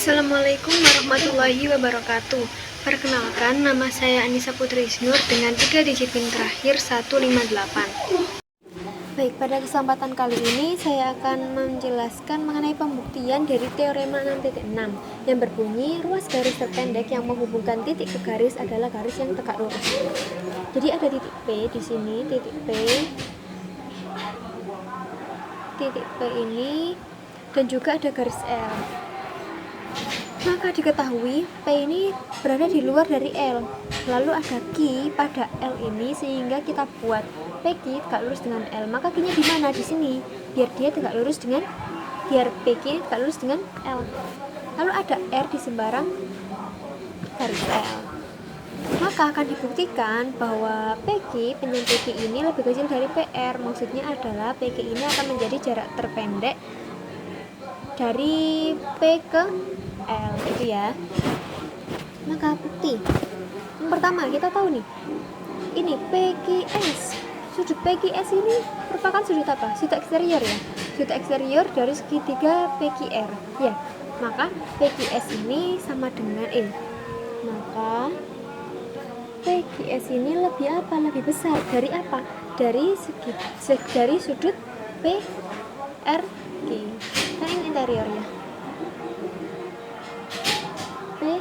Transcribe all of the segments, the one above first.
Assalamualaikum warahmatullahi wabarakatuh. Perkenalkan, nama saya Anissa Putri Isnur dengan 3 digit PIN terakhir 158. Baik, pada kesempatan kali ini saya akan menjelaskan mengenai pembuktian dari teorema 6.6 yang berbunyi ruas garis terpendek yang menghubungkan titik ke garis adalah garis yang tegak lurus. Jadi ada titik P di sini, titik P ini, dan juga ada garis L. Maka diketahui P ini berada di luar dari L, lalu ada Q pada L ini, sehingga kita buat PQ tegak lurus dengan L. Maka Q-nya di mana? Di sini, biar PQ tegak lurus dengan L. Lalu ada R di sembarang garis L. Maka akan dibuktikan bahwa PQ, penyam PQ ini lebih kecil dari PR. Maksudnya adalah PQ ini akan menjadi jarak terpendek dari P ke L, gitu ya. Maka bukti yang pertama, kita tahu nih, ini PQS, sudut PQS ini merupakan sudut apa? Sudut eksterior ya, sudut eksterior dari segitiga PQR ya. Maka PQS ini sama dengan ini. Maka PQS ini lebih apa? Lebih besar dari apa? Dari sudut PRQ. Nah, ini interiornya. P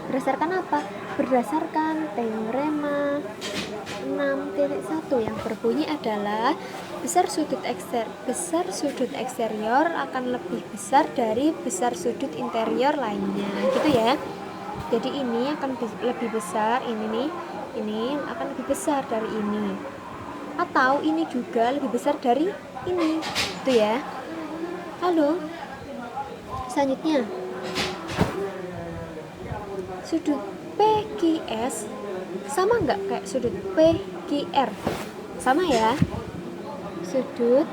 berdasarkan apa? Berdasarkan teorema 6.1 yang berbunyi adalah besar sudut eksterior akan lebih besar dari besar sudut interior lainnya, gitu ya. Jadi ini akan lebih besar, ini akan lebih besar dari ini, atau ini juga lebih besar dari ini, gitu ya. Lalu selanjutnya, sudut PQS sama nggak kayak sudut PQR? Sama ya. Sudut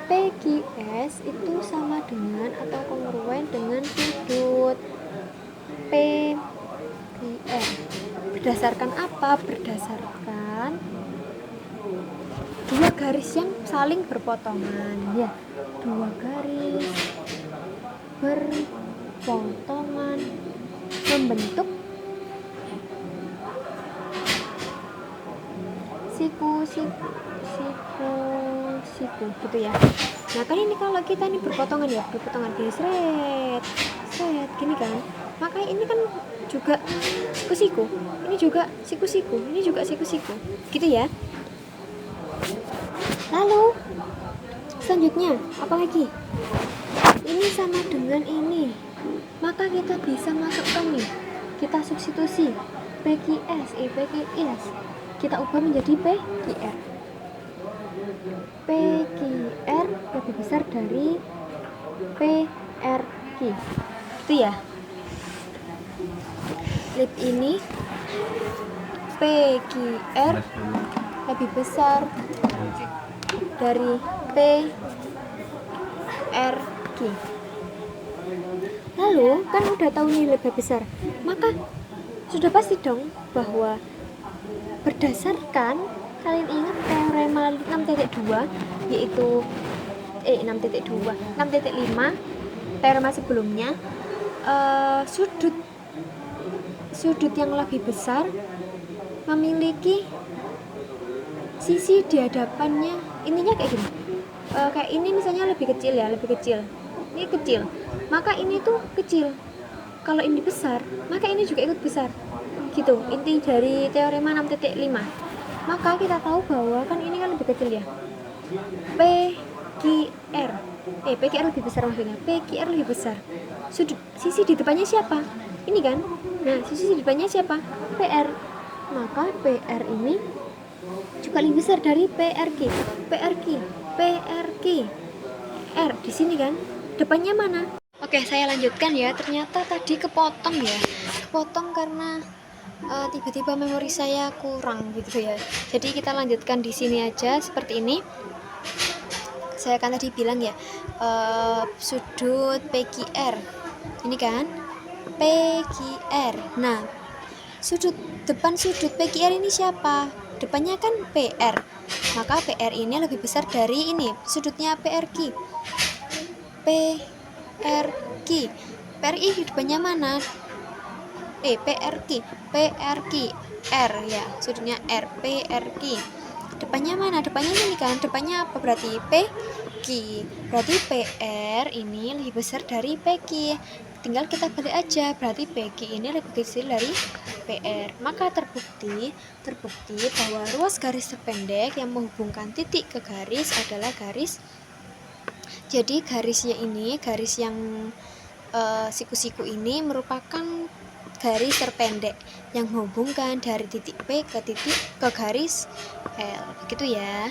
PQS itu sama dengan atau kongruen dengan sudut PQR. Berdasarkan apa? Berdasarkan dua garis yang saling berpotongan ya. Dua garis berpotongan membentuk siku gitu ya. Nah kan ini kalau kita ini berpotongan gini, seret gini kan, maka ini kan juga siku-siku, ini juga siku-siku, ini juga siku-siku, gitu ya. Lalu selanjutnya apa lagi? Ini sama dengan ini, maka kita bisa masukkan nih, kita substitusi PQS, kita ubah menjadi PQR. PQR lebih besar dari PRQ, itu ya. Lip ini PQR lebih besar dari PRQ. Lalu kan udah tahu nih lebih besar, maka sudah pasti dong bahwa berdasarkan, kalian ingat teorema 6.2 yaitu 6.5 teorema sebelumnya, sudut yang lebih besar memiliki sisi di hadapannya, ininya kayak gini, kayak ini misalnya lebih kecil, ini kecil, maka ini tuh kecil. Kalau ini besar, maka ini juga ikut besar, gitu inti dari teorema 6.5. Maka kita tahu bahwa kan ini kan lebih kecil ya, PQR lebih besar, maksudnya PQR lebih besar. Sisi di depannya siapa? Ini kan. Nah, sisi di depannya siapa? PR. Maka PR ini juga lebih besar dari PRQ. R di sini kan. Depannya mana? Oke, saya lanjutkan ya. Ternyata tadi kepotong karena tiba-tiba memori saya kurang gitu ya. Jadi kita lanjutkan di sini aja seperti ini. Saya kan tadi bilang ya, sudut PQR ini kan PQR. Nah, depan sudut PQR ini siapa? Depannya kan PR. Maka PR ini lebih besar dari ini, sudutnya PRQ. PR PRQ. PRI depannya mana? PRQ, PRQ, R ya, sudutnya R, PRQ. Depannya mana? Depannya ini kan, depannya apa berarti? PQ. Berarti PR ini lebih besar dari PQ. Tinggal kita balik aja, berarti PQ ini lebih kecil dari PR. Maka terbukti bahwa ruas garis terpendek yang menghubungkan titik ke garis adalah garis. Jadi garisnya ini, garis yang siku-siku ini merupakan garis terpendek yang menghubungkan dari titik P ke garis L, begitu ya.